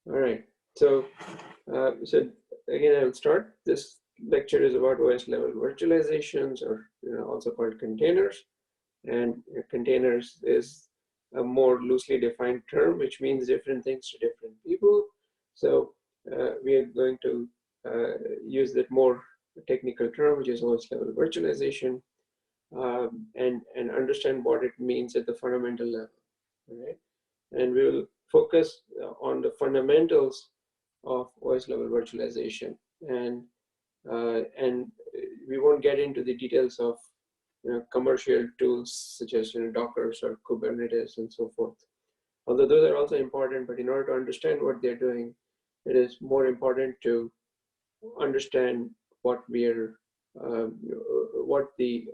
All right. So, so again, I will start. This lecture is about OS level virtualizations, or also called containers. And containers is a more loosely defined term, which means different things to different people. So we are going to use that more technical term, which is OS level virtualization, and understand what it means at the fundamental level. Right? And we will focus on the fundamentals of OS level virtualization, and we won't get into the details of commercial tools such as Dockers or Kubernetes and so forth. Although those are also important, but in order to understand what they're doing, it is more important to understand what what the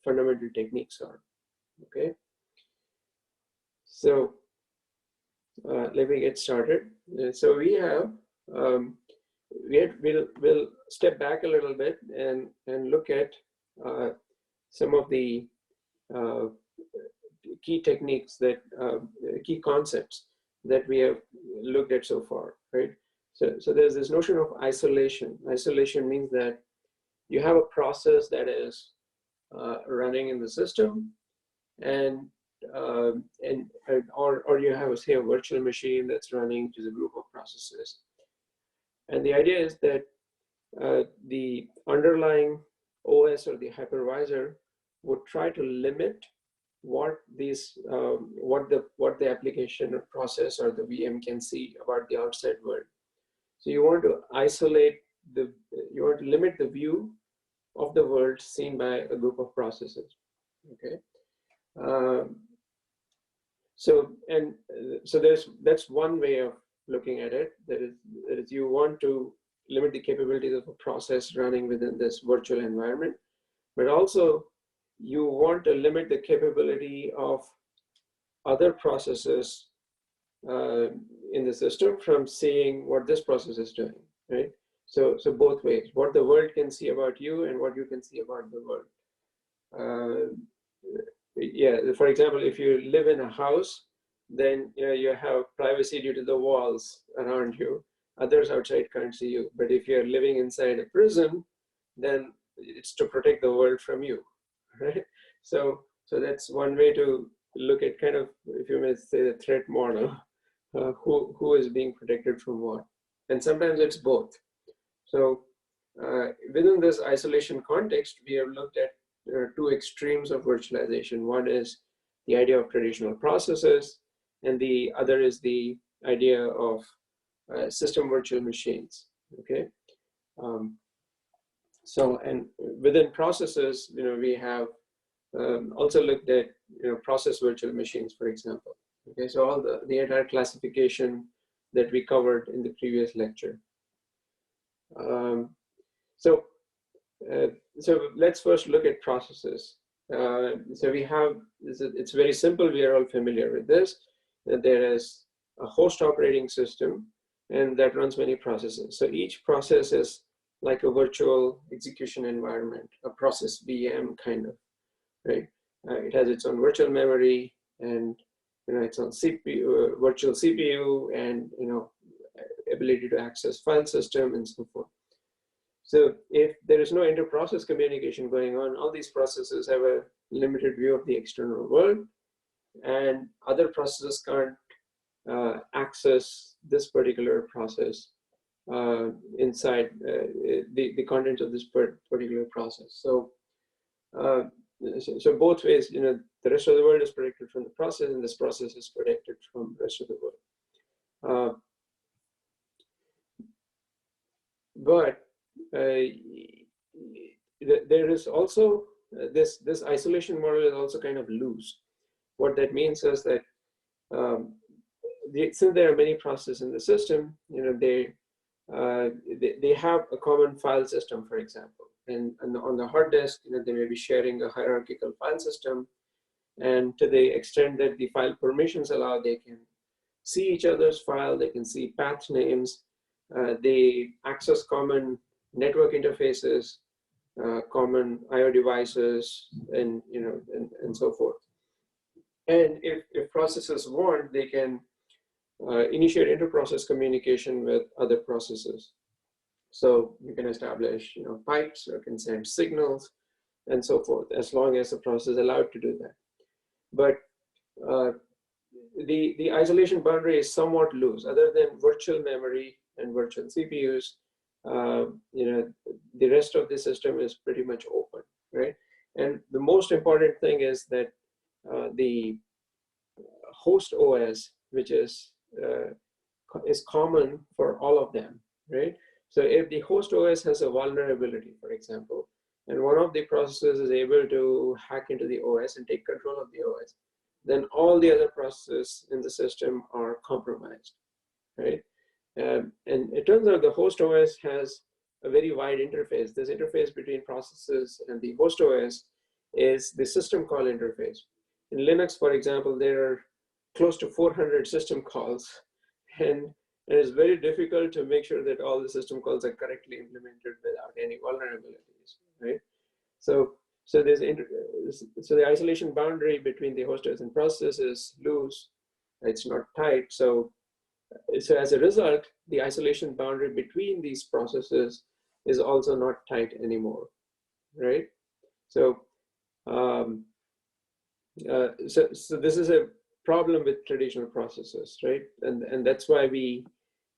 fundamental techniques are. Okay, so let me get started. So we have we'll step back a little bit and look at some of the key techniques that key concepts that we have looked at so far, right? So there's this notion of isolation. Isolation means that you have a process that is running in the system, and or you have, say, a virtual machine that's running, which is a group of processes. And the idea is that the underlying OS or the hypervisor would try to limit what these what the application or process or the VM can see about the outside world. So you want to isolate you want to limit the view of the world seen by a group of processes. Okay. So that's one way of looking at it. That is you want to limit the capabilities of a process running within this virtual environment, but also you want to limit the capability of other processes in the system from seeing what this process is doing, right? So both ways, what the world can see about you and what you can see about the world. Yeah, for example, if you live in a house, then you have privacy due to the walls around you. Others outside can't see you. But if you're living inside a prison, then it's to protect the world from you, right? So that's one way to look at, kind of, if you may say, the threat model. Who is being protected from what? And sometimes it's both. So within this isolation context, we have looked at two extremes of virtualization. One is the idea of traditional processes, and the other is the idea of system virtual machines. Okay. So, and within processes, we have also looked at process virtual machines, for example. Okay, so all the entire classification that we covered in the previous lecture. So let's first look at processes. So we have, it's very simple. We are all familiar with this. That there is a host operating system, and that runs many processes. So each process is like a virtual execution environment, a process VM kind of, right? It has its own virtual memory, and its own CPU, virtual CPU, and ability to access file system and so forth. So if there is no inter-process communication going on, all these processes have a limited view of the external world, and other processes can't access this particular process inside the contents of this particular process. So both ways, the rest of the world is protected from the process, and this process is protected from the rest of the world. But there is also this isolation model is also kind of loose. What that means is that since there are many processes in the system, they have a common file system, for example, and on the hard disk, they may be sharing a hierarchical file system, and to the extent that the file permissions allow, they can see each other's file, they can see path names, they access common network interfaces, common I/O devices, and and so forth. And if processes want, they can initiate inter-process communication with other processes. So you can establish, pipes, or can send signals, and so forth, as long as the process is allowed to do that. But the isolation boundary is somewhat loose. Other than virtual memory and virtual CPUs, the rest of the system is pretty much open, right? And the most important thing is that the host OS, which is common for all of them, right? So if the host OS has a vulnerability, for example, and one of the processes is able to hack into the OS and take control of the OS, then all the other processes in the system are compromised, right? And it turns out the host OS has a very wide interface. This interface between processes and the host OS is the system call interface. In Linux, for example, there are close to 400 system calls, and it's very difficult to make sure that all the system calls are correctly implemented without any vulnerabilities, right? So the isolation boundary between the host OS and process is loose. It's not tight. So as a result, the isolation boundary between these processes is also not tight anymore, right? So so this is a problem with traditional processes, right? And that's why we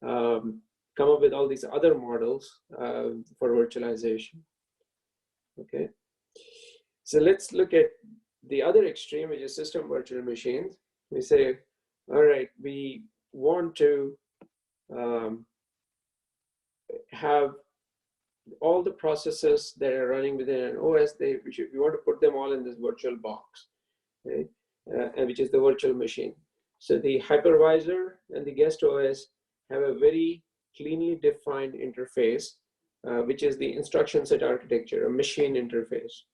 come up with all these other models for virtualization. Okay, so let's look at the other extreme, which is system virtual machines. We say, all right, we want to have all the processes that are running within an OS. We want to put them all in this virtual box, right? And which is the virtual machine. So the hypervisor and the guest OS have a very cleanly defined interface, which is the instruction set architecture, a machine interface.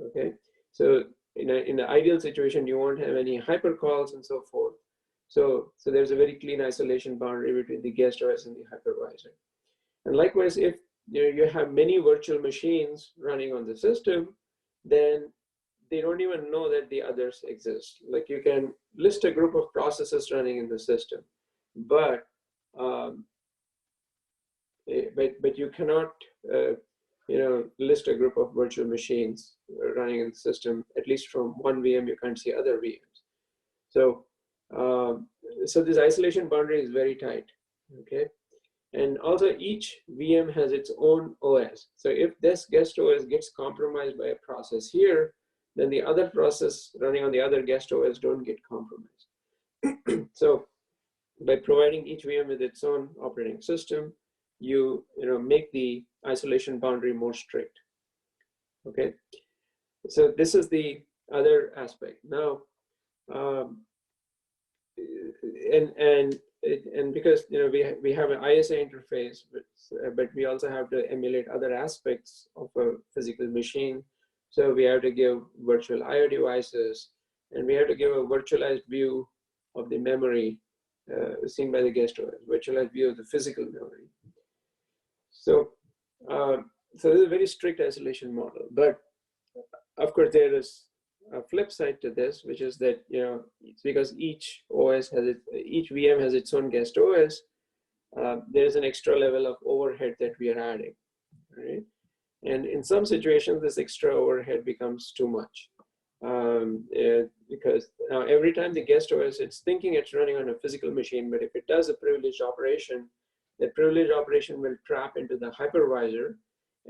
Okay, so in the ideal situation, you won't have any hypercalls and so forth. So there's a very clean isolation boundary between the guest OS and the hypervisor. And likewise, if you have many virtual machines running on the system, then they don't even know that the others exist. Like, you can list a group of processes running in the system, but you cannot list a group of virtual machines running in the system. At least from one VM, you can't see other VMs. So so this isolation boundary is very tight. Okay, and also each VM has its own OS. So if this guest OS gets compromised by a process here, then the other process running on the other guest OS don't get compromised. So by providing each VM with its own operating system, you make the isolation boundary more strict. Okay, so this is the other aspect. Now, and because we have an ISA interface, but we also have to emulate other aspects of a physical machine. So we have to give virtual IO devices, and we have to give a virtualized view of the memory seen by the guest OS, virtualized view of the physical memory. So so this is a very strict isolation model. But of course, there is a flip side to this, which is that it's because each VM has its own guest OS. There is an extra level of overhead that we are adding, right? And in some situations, this extra overhead becomes too much because now every time the guest OS, it's thinking it's running on a physical machine, but if it does a privileged operation, that privileged operation will trap into the hypervisor,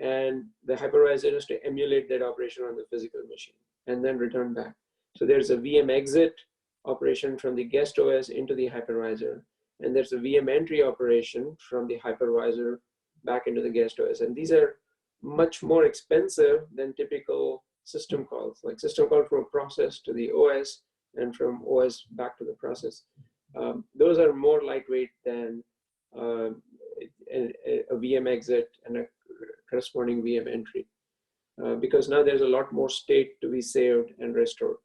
and the hypervisor has to emulate that operation on the physical machine and then return back. So there's a VM exit operation from the guest OS into the hypervisor, and there's a VM entry operation from the hypervisor back into the guest OS. And these are much more expensive than typical system calls, like system call from a process to the OS and from OS back to the process. Those are more lightweight than a VM exit and a corresponding VM entry, because now there's a lot more state to be saved and restored.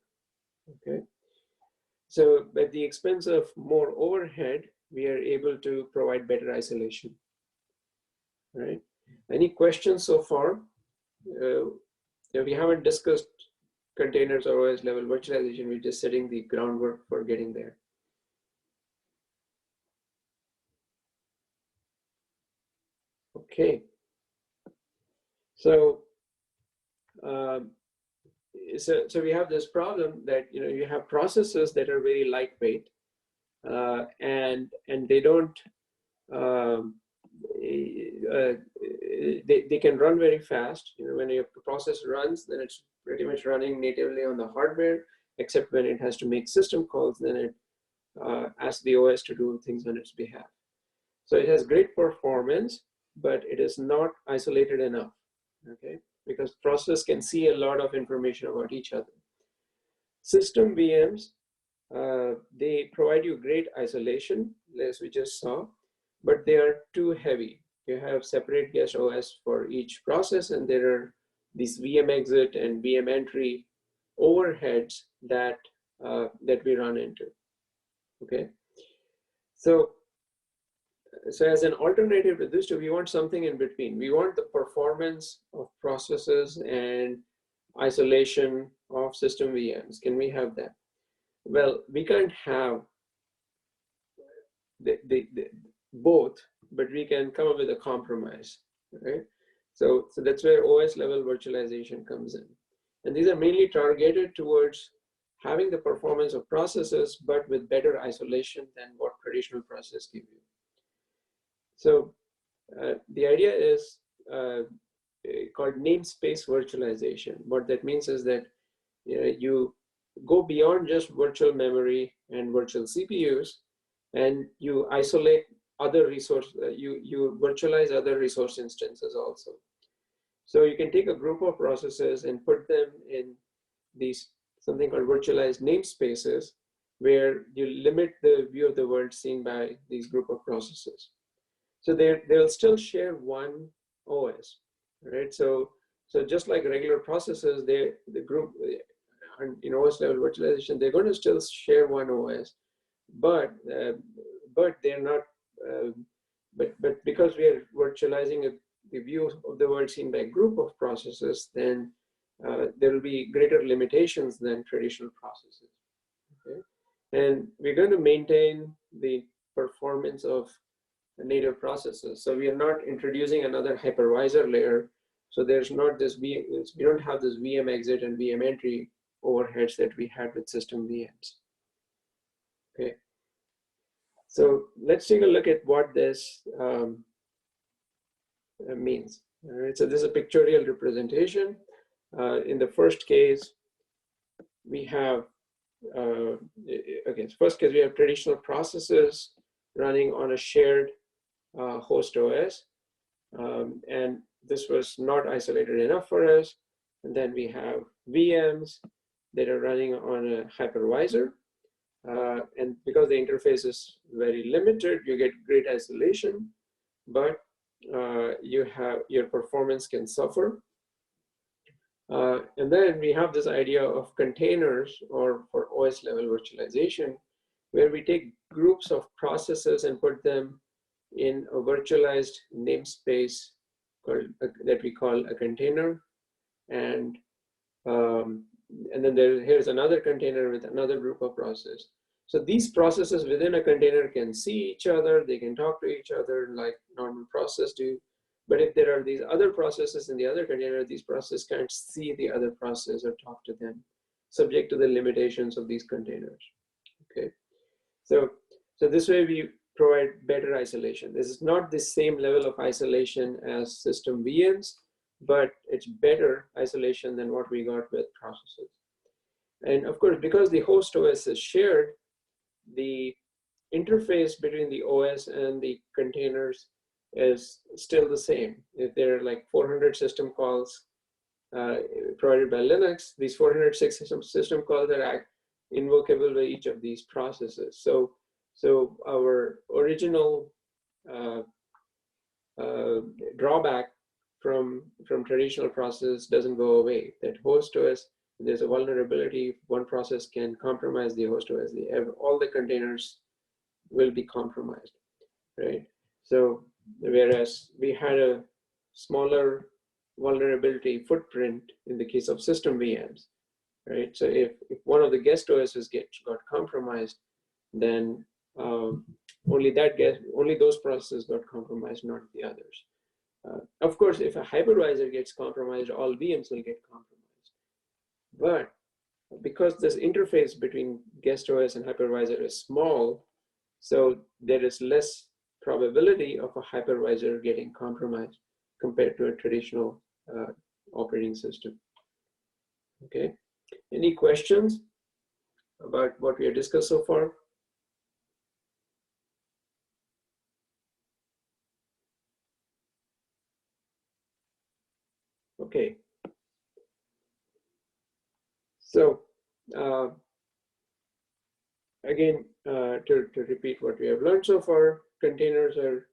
Okay, so at the expense of more overhead, we are able to provide better isolation. All right. Any questions so far? We haven't discussed containers or OS level virtualization. We're just setting the groundwork for getting there. Okay. So, so we have this problem that you have processes that are very lightweight, and they don't they can run very fast. When your process runs, then it's pretty much running natively on the hardware, except when it has to make system calls, then it asks the OS to do things on its behalf. So it has great performance, but it is not isolated enough, okay? Because process can see a lot of information about each other. System VMs, they provide you great isolation, as we just saw, but they are too heavy. You have separate guest OS for each process, and there are these VM exit and VM entry overheads that we run into. Okay, so as an alternative to this, we want something in between. We want the performance of processes and isolation of system VMs. Can we have that? Well, we can't have both, but we can come up with a compromise, right? So that's where OS level virtualization comes in. And these are mainly targeted towards having the performance of processes, but with better isolation than what traditional processes give you. So the idea is called namespace virtualization. What that means is that you go beyond just virtual memory and virtual CPUs, and you isolate other resource, you virtualize other resource instances also. So you can take a group of processes and put them in these something called virtualized namespaces, where you limit the view of the world seen by these group of processes. So they'll still share one OS, right? So just like regular processes, the group in OS level virtualization, they're going to still share one OS, but they're not. But because we are virtualizing the view of the world seen by a group of processes, then there will be greater limitations than traditional processes. Okay? And we're going to maintain the performance of native processes. So we are not introducing another hypervisor layer. So there's not this we don't have this VM exit and VM entry overheads that we had with system VMs. Okay. So let's take a look at what this means. All right. So this is a pictorial representation. In the first case, we have okay. First case, we have traditional processes running on a shared host OS, and this was not isolated enough for us. And then we have VMs that are running on a hypervisor, and because the interface is very limited, you get great isolation, but your performance can suffer. And then we have this idea of containers, or for OS level virtualization, where we take groups of processes and put them in a virtualized namespace that we call a container, and then here's another container with another group of processes. So these processes within a container can see each other, they can talk to each other like normal processes do. But if there are these other processes in the other container, these processes can't see the other process or talk to them, subject to the limitations of these containers. Okay, so this way we provide better isolation. This is not the same level of isolation as system VMs, but it's better isolation than what we got with processes. And of course, because the host OS is shared, the interface between the OS and the containers is still the same. If there are like 400 system calls provided by Linux, these 406 system calls are invocable by each of these processes. So our original drawback from traditional processes doesn't go away. That host OS, there's a vulnerability. One process can compromise the host OS. All the containers will be compromised, right? So whereas we had a smaller vulnerability footprint in the case of system VMs, right? So if one of the guest OSs got compromised, then only those processes got compromised, not the others. Of course, if a hypervisor gets compromised, all VMs will get compromised. But because this interface between guest OS and hypervisor is small, so there is less probability of a hypervisor getting compromised compared to a traditional operating system. Okay, any questions about what we have discussed so far? Okay, so again, to repeat what we have learned so far, containers are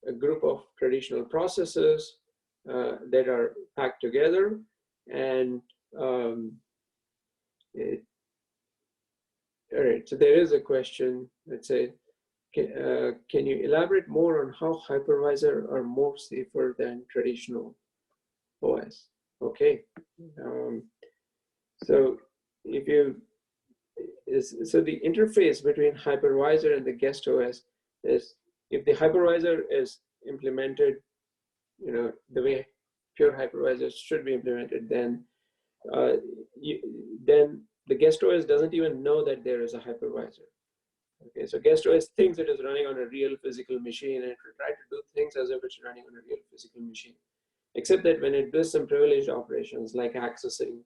a group of traditional processes that are packed together, and all right, so there is a question that says, can you elaborate more on how hypervisor are more safer than traditional OS? Okay, so if you, so the interface between hypervisor and the guest OS is, if the hypervisor is implemented, you know, the way pure hypervisors should be implemented, then then the guest OS doesn't even know that there is a hypervisor. Okay, so guest OS thinks it is running on a real physical machine, and it will try to do things as if it's running on a real physical machine. Except that when it does some privileged operations like accessing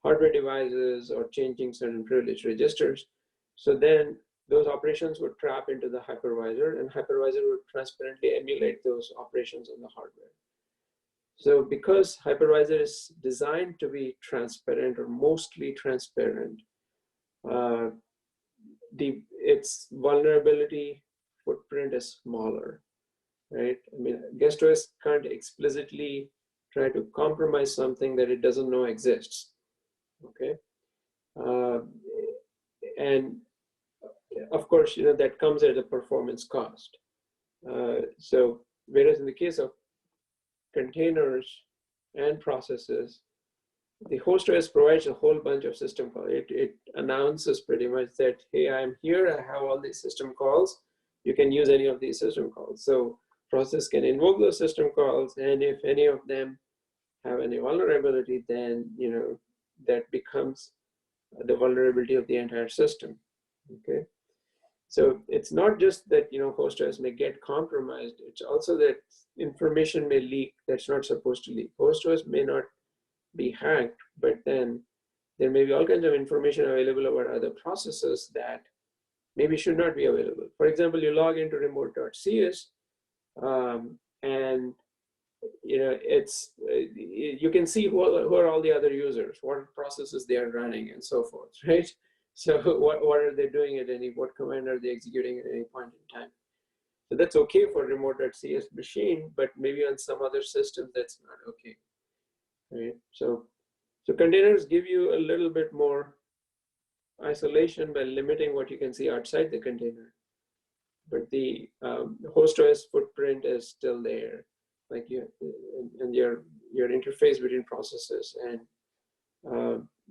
hardware devices or changing certain privileged registers, so then those operations would trap into the hypervisor, and hypervisor would transparently emulate those operations on the hardware. So because hypervisor is designed to be transparent or mostly transparent, its vulnerability footprint is smaller, right? I mean, guest OS can't explicitly try to compromise something that it doesn't know exists, okay? And of course, you know, that comes at a performance cost. So whereas in the case of containers and processes, the host OS provides a whole bunch of system calls. It announces pretty much that, hey, I'm here, I have all these system calls. You can use any of these system calls. So process can invoke those system calls, and if any of them have any vulnerability, then, you know, that becomes the vulnerability of the entire system, okay? So it's not just that, you know, host OS may get compromised, it's also that information may leak that's not supposed to leak. Host OS may not be hacked, but then there may be all kinds of information available about other processes that maybe should not be available. For example, you log into remote.cs, and you know, it's you can see who are all the other users, what processes they are running, and so forth, right? So what are they doing at what command are they executing at any point in time? So that's okay for remote.cs machine, but maybe on some other system that's not okay, right? So containers give you a little bit more isolation by limiting what you can see outside the container, but the host OS footprint is still there, like and your interface between processes and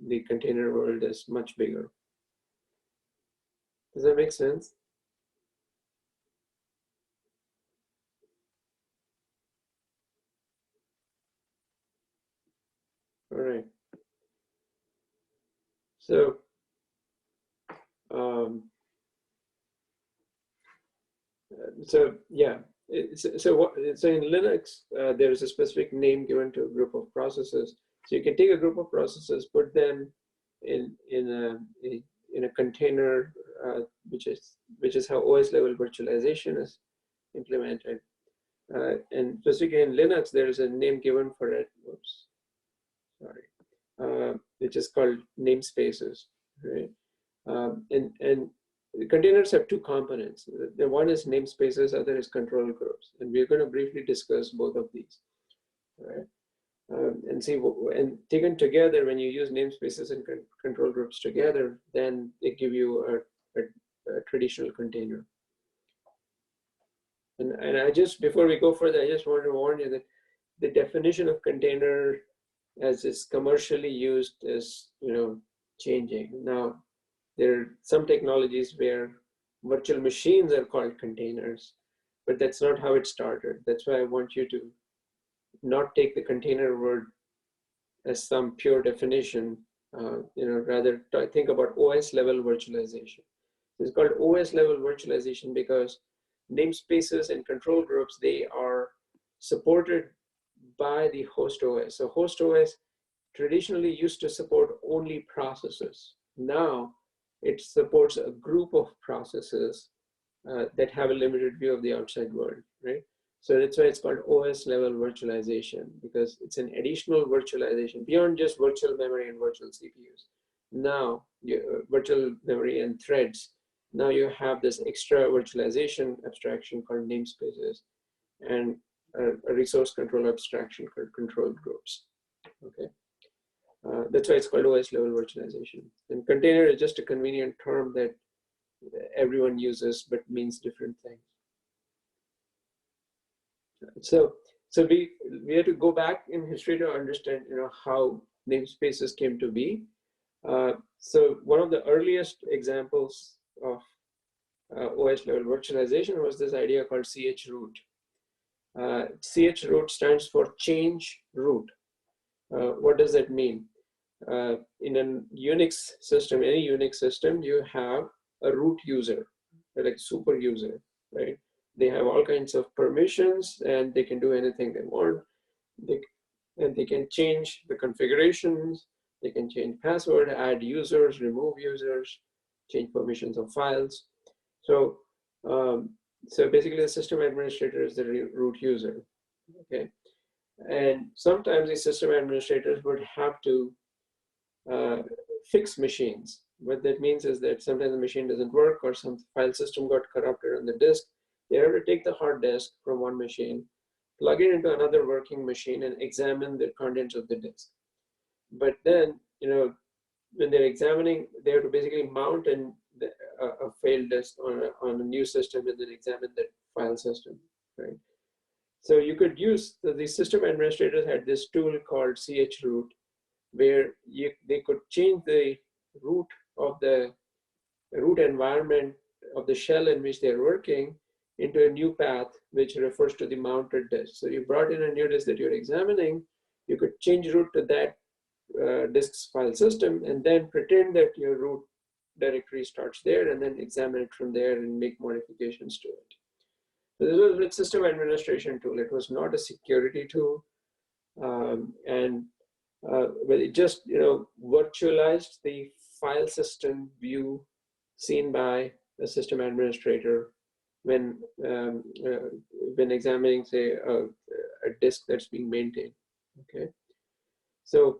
the container world is much bigger. Does that make sense? All right. So yeah. So in Linux, there is a specific name given to a group of processes. So you can take a group of processes, put them in a container, which is how OS level virtualization is implemented. And specifically in Linux, there is a name given for it. Whoops, sorry, which is called namespaces, right? And the containers have two components. The one is namespaces, other is control groups, and we're going to briefly discuss both of these, right? And see, and taken together, when you use namespaces and control groups together, then they give you a traditional container. And I just, before we go further, I just want to warn you that the definition of container as is commercially used is, you know, changing. Now, there are some technologies where virtual machines are called containers, but that's not how it started. That's why I want you to not take the container word as some pure definition, rather think about OS level virtualization. It's called OS level virtualization because namespaces and control groups, they are supported by the host OS. So host OS traditionally used to support only processes. Now it supports a group of processes that have a limited view of the outside world, right? So that's why it's called OS level virtualization, because it's an additional virtualization beyond just virtual memory and virtual CPUs. Now, virtual memory and threads, now you have this extra virtualization abstraction called namespaces and a resource control abstraction called control groups, okay? That's why it's called OS level virtualization. And container is just a convenient term that everyone uses but means different things. So we have to go back in history to understand, how namespaces came to be. So one of the earliest examples of OS level virtualization was this idea called Chroot. Chroot stands for change root. What does that mean? In a Unix system, any Unix system, you have a root user, like super user, right? They have all kinds of permissions and they can do anything they want. They can change the configurations, they can change password, add users, remove users, change permissions of files. So, so basically the system administrator is the root user, okay? And sometimes the system administrators would have to fix machines. What that means is that sometimes the machine doesn't work or some file system got corrupted on the disk. They have to take the hard disk from one machine, plug it into another working machine and examine the contents of the disk. But then, when they're examining, they have to basically mount a failed disk on a new system and then examine that file system, right? So you could use, the system administrators had this tool called Chroot, where they could change the root of the root environment of the shell in which they're working into a new path, which refers to the mounted disk. So you brought in a new disk that you're examining, you could change root to that disk's file system and then pretend that your root directory starts there and then examine it from there and make modifications to it. So this was a system administration tool. It was not a security tool. But it just, virtualized the file system view seen by a system administrator when examining, say, a disk that's being maintained. Okay, so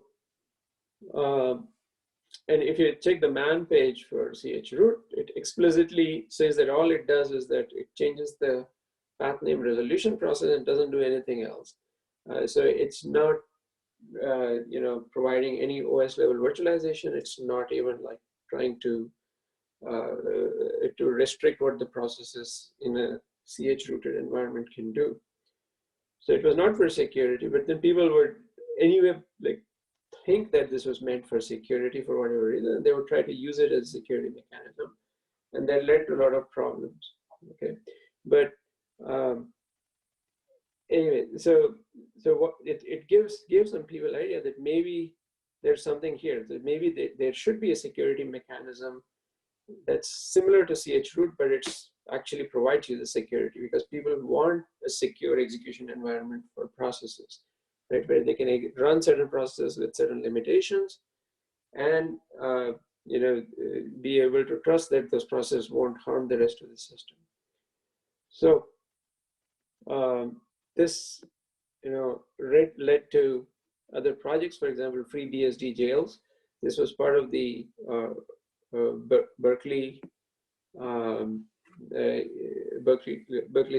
and if you check the man page for Chroot, it explicitly says that all it does is that it changes the path name resolution process and doesn't do anything else. So it's not providing any OS level virtualization. It's not even like trying to restrict what the processes in a ch-rooted environment can do. So it was not for security, but then people would anyway think that this was meant for security for whatever reason. They would try to use it as a security mechanism, and that led to a lot of problems. Okay, but anyway, so what it gives some people idea that maybe there's something here, that maybe there should be a security mechanism that's similar to Chroot, but it's actually provides you the security because people want a secure execution environment for processes, right? Where they can run certain processes with certain limitations and be able to trust that those processes won't harm the rest of the system. So this led to other projects. For example, FreeBSD Jails. This was part of the Berkeley's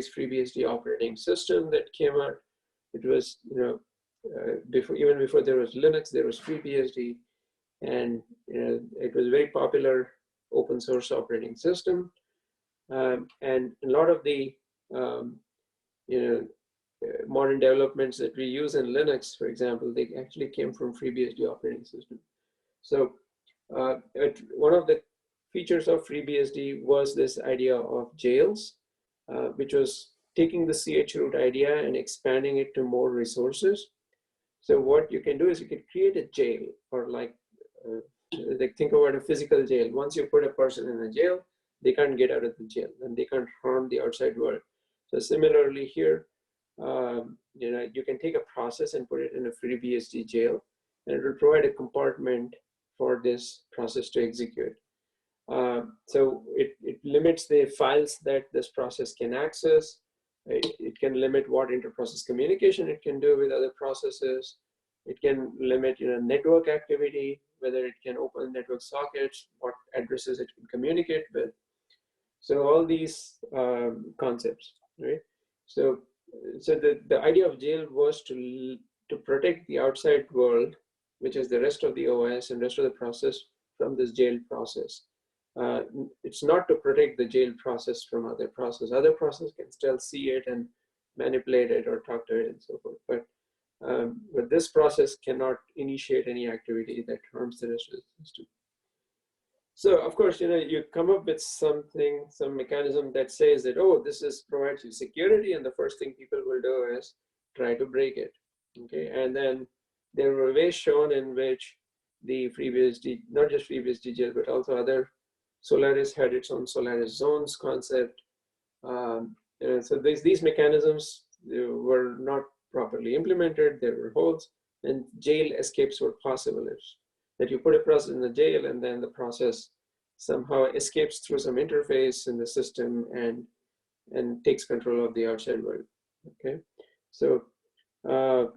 FreeBSD operating system that came out. It was even before there was Linux, there was FreeBSD, and it was a very popular open source operating system. And a lot of the modern developments that we use in Linux, for example, they actually came from FreeBSD operating system. So one of the features of FreeBSD was this idea of jails, which was taking the Chroot idea and expanding it to more resources. So what you can do is you can create a jail, or like think about a physical jail. Once you put a person in a jail, they can't get out of the jail and they can't harm the outside world. So similarly here, you can take a process and put it in a FreeBSD jail, and it will provide a compartment for this process to execute. So it limits the files that this process can access. It can limit what inter-process communication it can do with other processes. It can limit network activity, whether it can open network sockets, what addresses it can communicate with. So all these concepts, right? So the idea of jail was to protect the outside world, which is the rest of the OS and rest of the process, from this jailed process. It's not to protect the jailed process from other processes. Other processes can still see it and manipulate it or talk to it and so forth. But this process cannot initiate any activity that harms the rest of the system. So of course, you come up with some mechanism that says that, oh, this provides you security, and the first thing people will do is try to break it. Okay, and then there were ways shown in which the FreeBSD, not just FreeBSD jail, but also other Solaris had its own Solaris zones concept. So these mechanisms were not properly implemented. There were holes, and jail escapes were possible. That you put a process in the jail, and then the process somehow escapes through some interface in the system and takes control of the outside world. Okay, so but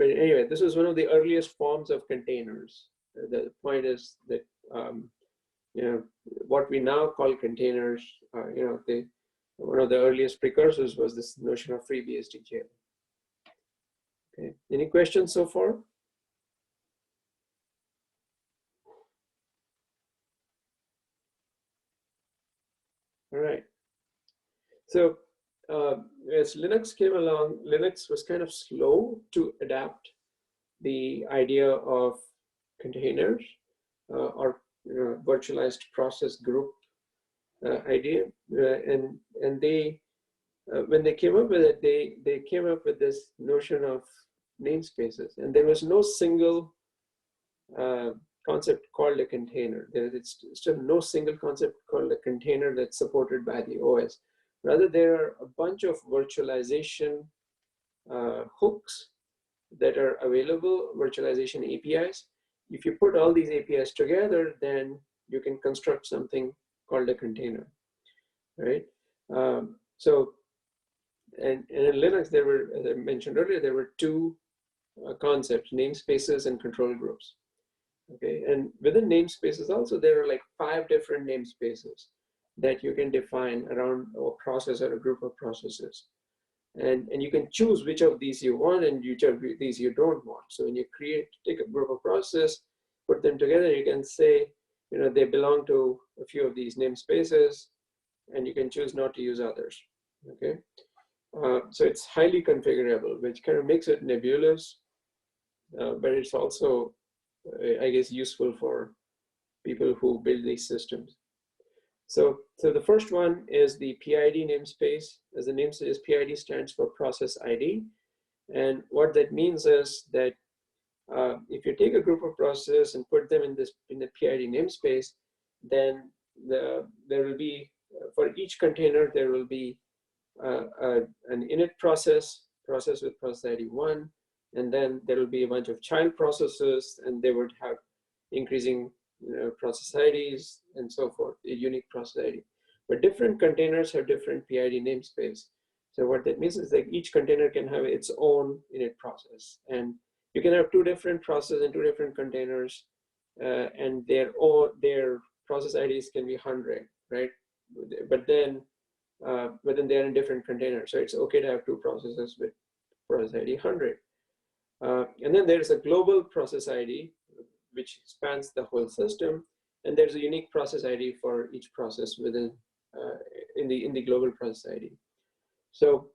anyway, this was one of the earliest forms of containers. The point is that what we now call containers, one of the earliest precursors was this notion of FreeBSD jail. Okay, any questions so far? All right. So as Linux came along, Linux was kind of slow to adapt the idea of containers or virtualized process group idea. And they, when they came up with it, they came up with this notion of namespaces. And there was no single concept called a container. It's still no single concept called a container that's supported by the OS. Rather, there are a bunch of virtualization hooks that are available, virtualization APIs. If you put all these APIs together, then you can construct something called a container, right? And in Linux, there were, as I mentioned earlier, there were two concepts, namespaces and control groups. Okay, and within namespaces also, there are like 5 different namespaces that you can define around a process or a group of processes. And you can choose which of these you want and which of these you don't want. So when you take a group of processes, put them together, you can say, they belong to a few of these namespaces, and you can choose not to use others, okay? So it's highly configurable, which kind of makes it nebulous, but it's also, I guess, useful for people who build these systems. So the first one is the PID namespace. As the name says, PID stands for process ID. And what that means is that if you take a group of processes and put them in the PID namespace, then there will be, for each container, there will be an init process with process ID 1, and then there will be a bunch of child processes, and they would have increasing process IDs and so forth, a unique process ID. But different containers have different PID namespace. So what that means is that each container can have its own init process, and you can have 2 different processes in 2 different containers, and their process IDs can be 100, right? But then they're in different containers, so it's okay to have 2 processes with process ID 100. And then there's a global process ID, which spans the whole system, and there's a unique process ID for each process within in the global process ID. So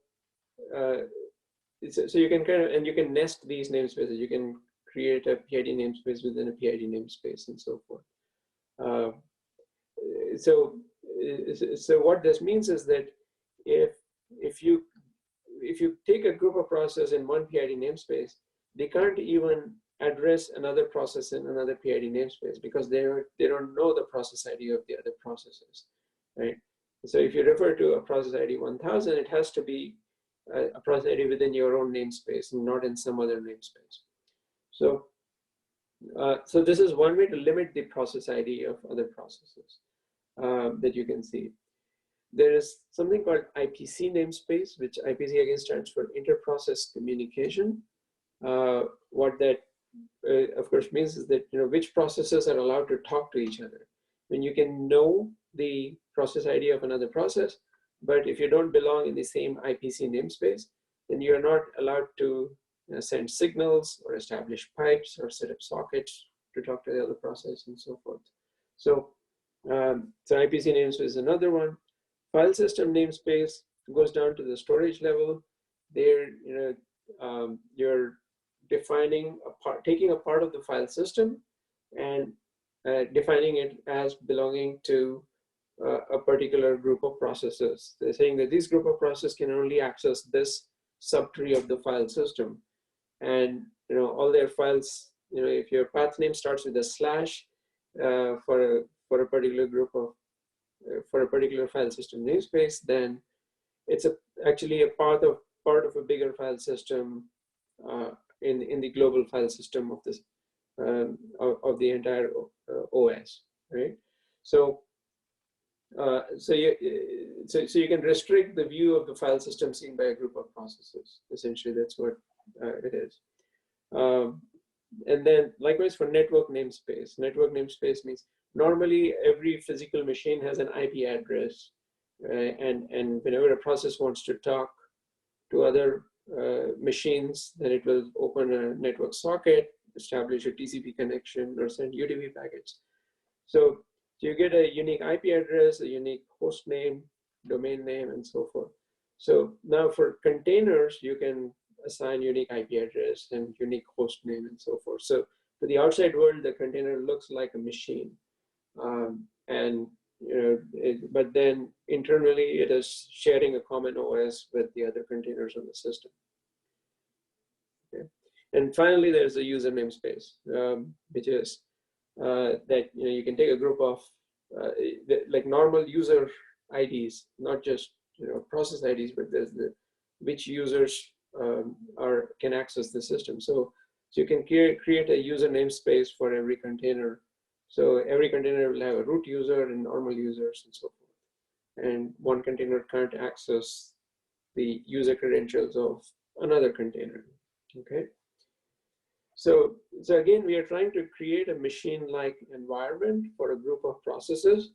so you can you can nest these namespaces. You can create a PID namespace within a PID namespace and so forth. So what this means is that if you take a group of processes in one PID namespace, they can't even address another process in another PID namespace because they don't know the process ID of the other processes, right? So if you refer to a process ID 1000, it has to be a process ID within your own namespace and not in some other namespace. So, so this is one way to limit the process ID of other processes that you can see. There is something called IPC namespace, which IPC again stands for inter-process communication. What that of course means is that which processes are allowed to talk to each other. When you can know the process ID of another process, but if you don't belong in the same IPC namespace, then you're not allowed to send signals or establish pipes or set up sockets to talk to the other process and so forth. So, so IPC namespace is another one. File system namespace goes down to the storage level. There, you're defining taking a part of the file system and defining it as belonging to a particular group of processes. They're saying that this group of processes can only access this subtree of the file system, and all their files. If your path name starts with a slash for a particular group of for a particular file system namespace, then it's actually a part of a bigger file system in the global file system of this of the entire OS, right? So so you can restrict the view of the file system seen by a group of processes. Essentially, that's what it is. And then likewise for network namespace. Network namespace means normally every physical machine has an IP address, and whenever a process wants to talk to other machines, then it will open a network socket, establish a TCP connection, or send UDP packets. So you get a unique IP address, a unique host name, domain name, and so forth. So now for containers, you can assign unique IP address and unique host name and so forth. So to the outside world, the container looks like a machine, but then internally it is sharing a common OS with the other containers on the system. Okay. And finally, there's a user namespace, which is that you can take a group of like normal user IDs, not just process IDs, but there's which users can access the system. So you can create a user namespace for every container. So every container will have a root user and normal users and so forth. And one container can't access the user credentials of another container. Okay. So again, we are trying to create a machine-like environment for a group of processes,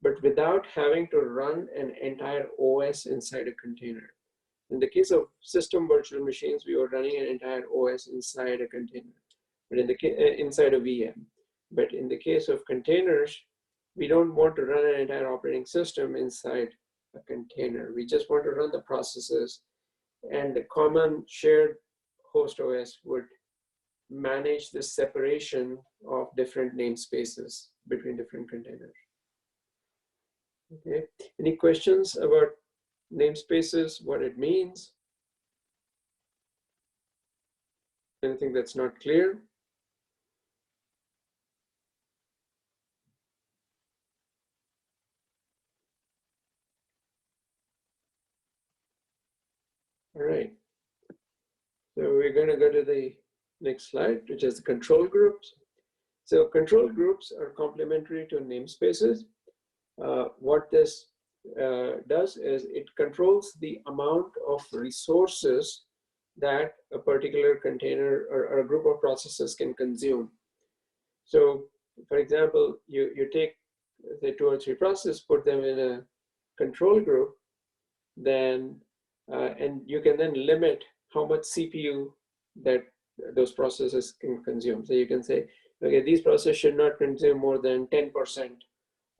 but without having to run an entire OS inside a container. In the case of system virtual machines, we were running an entire OS inside a container, but inside a VM. But in the case of containers, we don't want to run an entire operating system inside a container. We just want to run the processes, and the common shared host OS would manage the separation of different namespaces between different containers. Okay, any questions about namespaces, what it means? Anything that's not clear? All right, so we're going to go to the next slide, which is the control groups. So control groups are complementary to namespaces. What this does is it controls the amount of resources that a particular container or a group of processes can consume. So for example, you take say 2 or 3 processes, put them in a control group, then and you can then limit how much CPU that those processes can consume. So you can say, okay, these processes should not consume more than 10%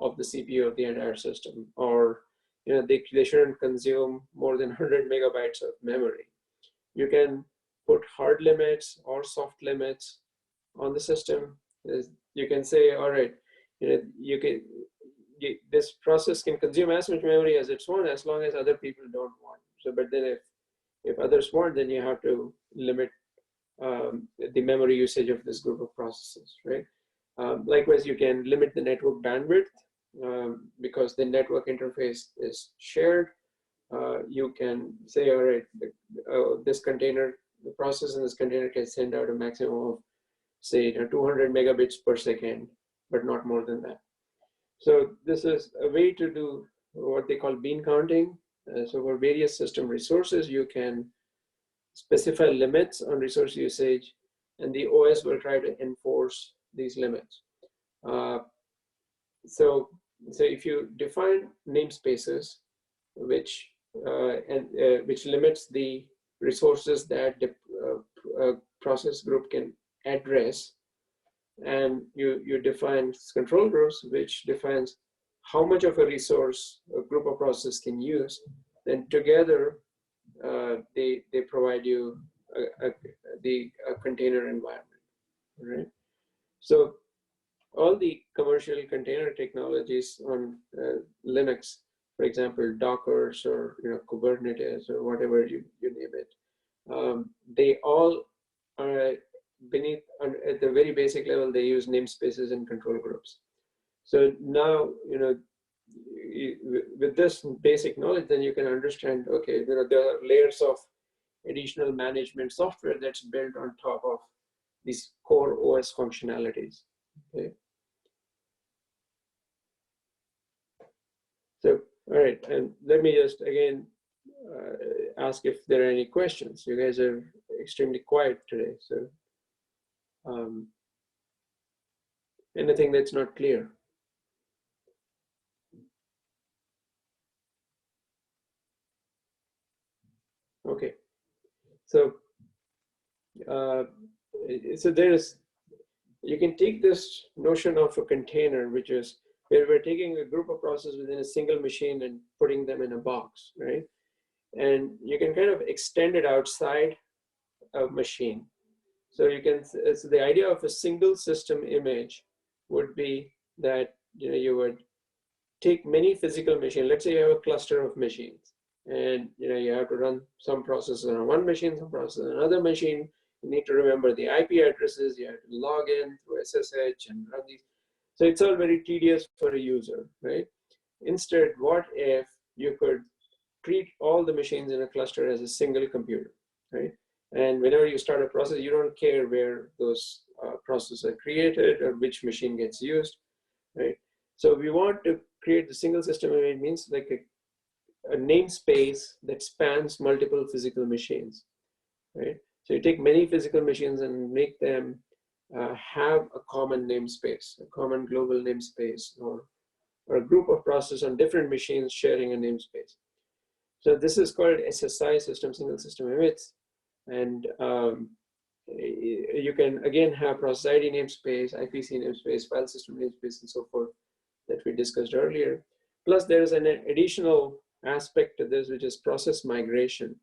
of the CPU of the entire system, or they shouldn't consume more than 100 megabytes of memory. You can put hard limits or soft limits on the system. You can say, all right, you this process can consume as much memory as it's want, as long as other people don't want. So, but then if others want, then you have to limit the memory usage of this group of processes, right? Likewise, you can limit the network bandwidth because the network interface is shared. You can say, all right, this container, the process in this container can send out a maximum of, say, 200 megabits per second, but not more than that. So this is a way to do what they call bean counting. So for various system resources, you can specify limits on resource usage, and the OS will try to enforce these limits. So if you define namespaces, which limits the resources that the process group can address, and you define control groups, which defines how much of a resource a group of processes can use, then together they provide you a container environment, right? So all the commercial container technologies on Linux, for example, Dockers or Kubernetes or whatever you name it, they all are beneath, at the very basic level, they use namespaces and control groups. So now, with this basic knowledge, then you can understand, okay, there are layers of additional management software that's built on top of these core OS functionalities. Okay. So, all right, and let me just again ask if there are any questions. You guys are extremely quiet today, so anything that's not clear? Okay, so you can take this notion of a container, which is where we're taking a group of processes within a single machine and putting them in a box, right? And you can kind of extend it outside a machine. So you can, so the idea of a single system image would be that you would take many physical machines. Let's say you have a cluster of machines, and you have to run some processes on one machine, some processes on another machine. You need to remember the IP addresses. You have to log in through SSH and run these. So it's all very tedious for a user, right? Instead, what if you could treat all the machines in a cluster as a single computer, right? And whenever you start a process, you don't care where those processes are created or which machine gets used, right? So we want to create the single system, and it means like a namespace that spans multiple physical machines, right? So you take many physical machines and make them have a common namespace, a common global namespace, or a group of processes on different machines sharing a namespace. So this is called SSI, system single system image. And you can again have process ID namespace, IPC namespace, file system namespace, and so forth that we discussed earlier. Plus there is an additional aspect to this, which is process migration.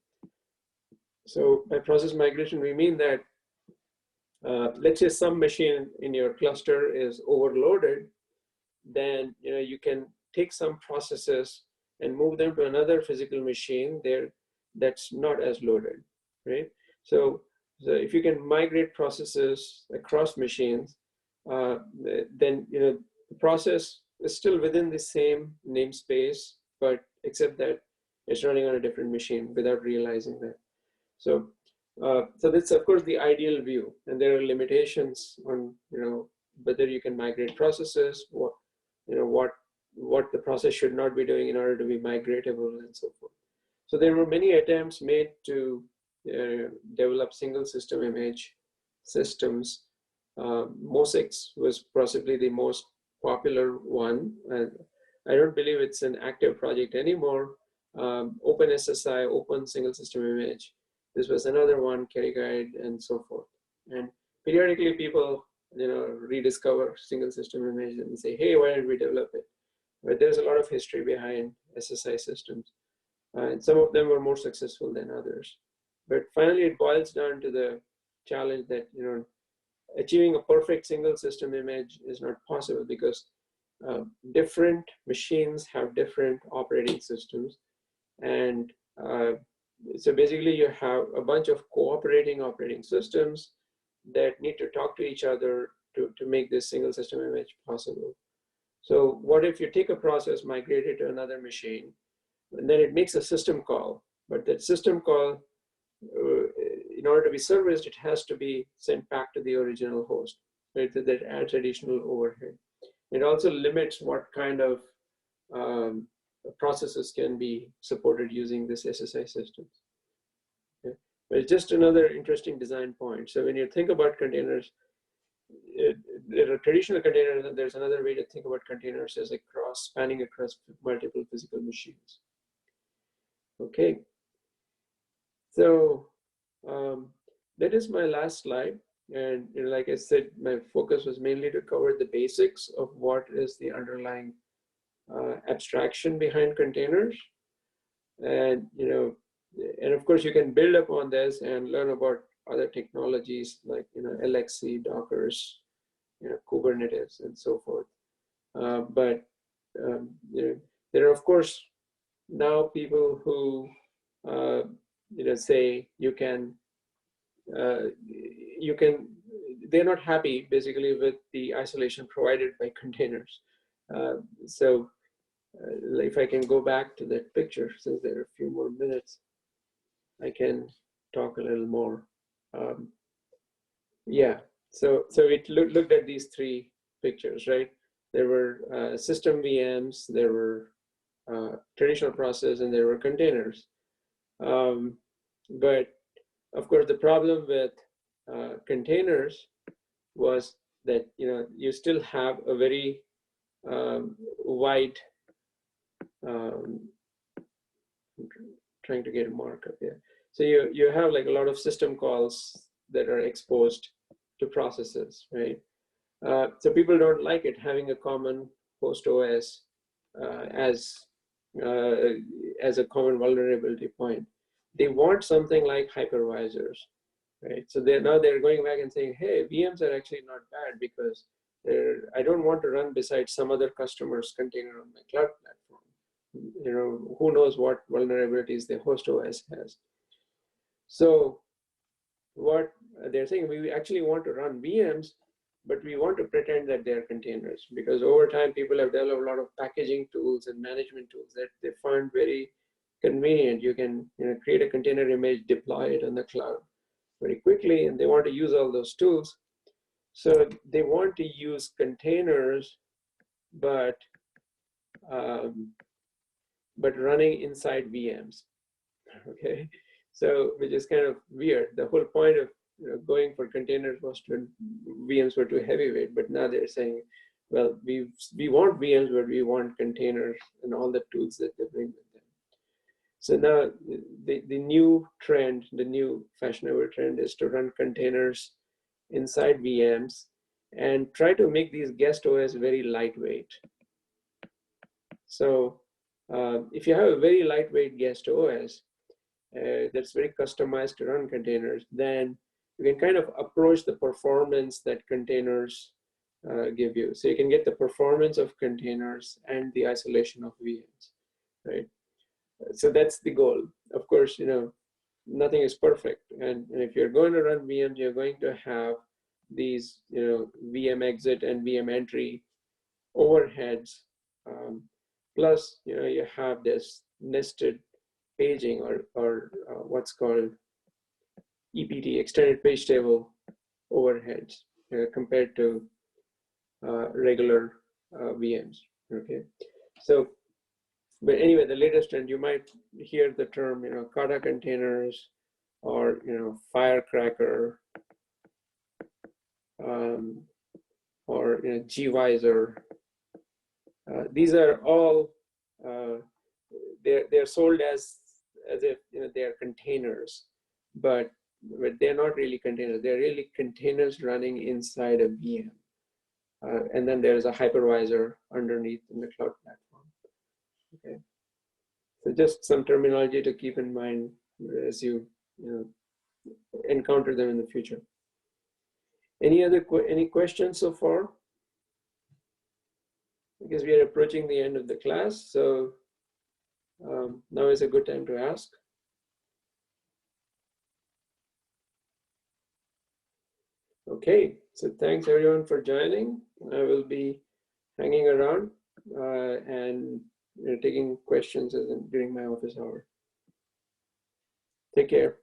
So by process migration, we mean that let's say some machine in your cluster is overloaded, then you can take some processes and move them to another physical machine there that's not as loaded, right? So if you can migrate processes across machines, then the process is still within the same namespace, but except that it's running on a different machine without realizing that. So so that's of course the ideal view, and there are limitations on whether you can migrate processes, what the process should not be doing in order to be migratable, and so forth. So there were many attempts made to develop single system image systems. MOSIX was possibly the most popular one. I don't believe it's an active project anymore. OpenSSI, Open Single System Image. This was another one, Kerryguide, and so forth. And periodically people rediscover single system image and say, hey, why did we develop it? But there's a lot of history behind SSI systems. And some of them were more successful than others. But finally, it boils down to the challenge that achieving a perfect single system image is not possible, because different machines have different operating systems, and so basically you have a bunch of cooperating operating systems that need to talk to each other to make this single system image possible. So what if you take a process, migrate it to another machine, and then it makes a system call, but that system call, in order to be serviced, it has to be sent back to the original host, right? So that adds additional overhead. It also limits what kind of processes can be supported using this SSI systems. Okay? But it's just another interesting design point. So when you think about containers, there are traditional containers, and there's another way to think about containers as spanning across multiple physical machines. Okay, so that is my last slide. And like I said, my focus was mainly to cover the basics of what is the underlying abstraction behind containers. And and of course you can build upon this and learn about other technologies like LXC, Dockers, Kubernetes, and so forth. But there are of course now people who say they're not happy basically with the isolation provided by containers. So if I can go back to that picture, since there are a few more minutes, I can talk a little more. Yeah, so it looked at these three pictures, right? There were system VMs, there were traditional process, and there were containers. But of course, the problem with containers was that you still have a very wide. I'm trying to get a markup here. So you have like a lot of system calls that are exposed to processes, right? So people don't like it having a common host OS as a common vulnerability point. They want something like hypervisors, right? So they're going back and saying, hey, VMs are actually not bad because I don't want to run beside some other customer's container on my cloud platform. Who knows what vulnerabilities the host OS has. So what they're saying, we actually want to run VMs, but we want to pretend that they're containers, because over time people have developed a lot of packaging tools and management tools that they find very convenient. You can create a container image, deploy it on the cloud very quickly, and they want to use all those tools. So they want to use containers, but running inside VMs. Okay, so which is kind of weird. The whole point of going for containers was VMs were too heavyweight, but now they're saying, well, we want VMs, but we want containers and all the tools that they bring with them. So now the new trend, the new fashionable trend is to run containers inside VMs and try to make these guest OS very lightweight. So if you have a very lightweight guest OS that's very customized to run containers, then you can kind of approach the performance that containers give you. So you can get the performance of containers and the isolation of VMs, right? So that's the goal. Of course, nothing is perfect. And if you're going to run VMs, you're going to have these, VM exit and VM entry overheads. Plus, you have this nested paging or what's called EPT, extended page table overheads compared to regular VMs. Okay, so but anyway, the latest trend, you might hear the term Kata containers or Firecracker or gvisor. These are all they're sold as if they are containers, but they're not really containers. They're really containers running inside a VM, and then there's a hypervisor underneath in the cloud platform. Okay, so just some terminology to keep in mind as you encounter them in the future. Any questions so far? because we are approaching the end of the class, so now is a good time to ask. Okay, so thanks everyone for joining. I will be hanging around and taking questions during my office hour. Take care.